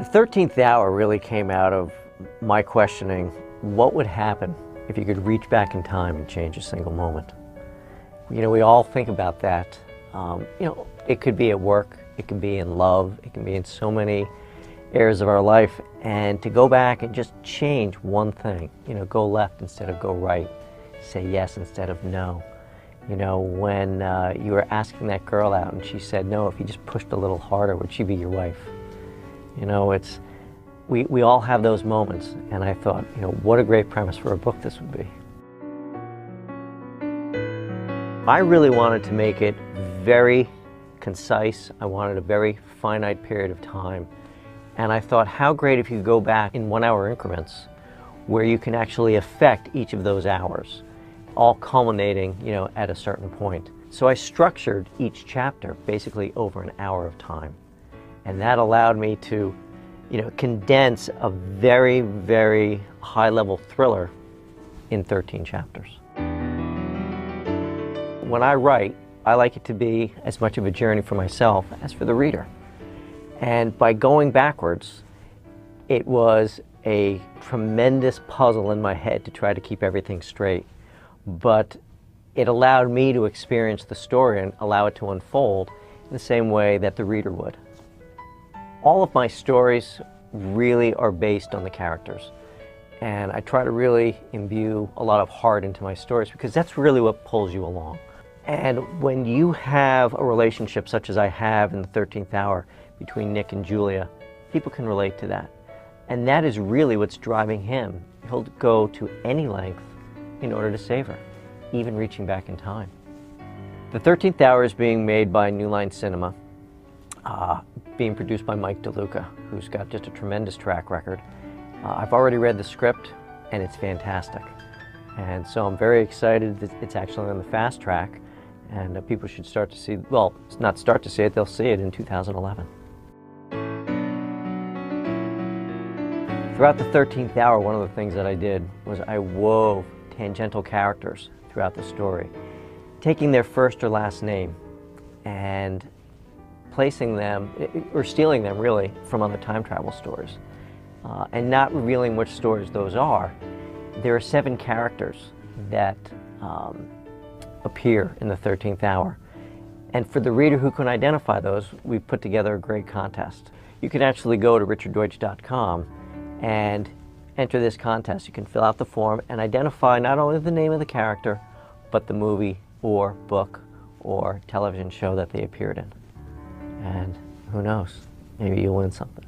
13th Hour really came out of my questioning what would happen if you could reach back in time and change a single moment. You know, we all think about that. It could be at work, it can be in love, it can be in so many areas of our life, and to go back and just change one thing, go left instead of go right, say yes instead of no. When you were asking that girl out and she said no, if you just pushed a little harder, would she be your wife? We all have those moments, and I thought, what a great premise for a book this would be. I really wanted to make it very concise. I wanted a very finite period of time. And I thought, how great if you go back in 1 hour increments where you can actually affect each of those hours, all culminating, at a certain point. So I structured each chapter basically over an hour of time. And that allowed me to, condense a very, very high-level thriller in 13 chapters. When I write, I like it to be as much of a journey for myself as for the reader. And by going backwards, it was a tremendous puzzle in my head to try to keep everything straight. But it allowed me to experience the story and allow it to unfold in the same way that the reader would. All of my stories really are based on the characters. And I try to really imbue a lot of heart into my stories because that's really what pulls you along. And when you have a relationship such as I have in the 13th Hour between Nick and Julia, people can relate to that. And that is really what's driving him. He'll go to any length in order to save her, even reaching back in time. The 13th Hour is being made by New Line Cinema, being produced by Mike DeLuca, who's got just a tremendous track record. I've already read the script, and it's fantastic. And so I'm very excited that it's actually on the fast track, and people should start to see, well, not start to see it, they'll see it in 2011. Throughout the 13th Hour, one of the things that I did was I wove tangential characters throughout the story, taking their first or last name and placing them, or stealing them really, from other time travel stories, and not revealing which stories those are. There are 7 characters that appear in the 13th Hour. And for the reader who can identify those, we've put together a great contest. You can actually go to richarddeutsch.com and enter this contest. You can fill out the form and identify not only the name of the character, but the movie or book or television show that they appeared in. And who knows, maybe you'll win something.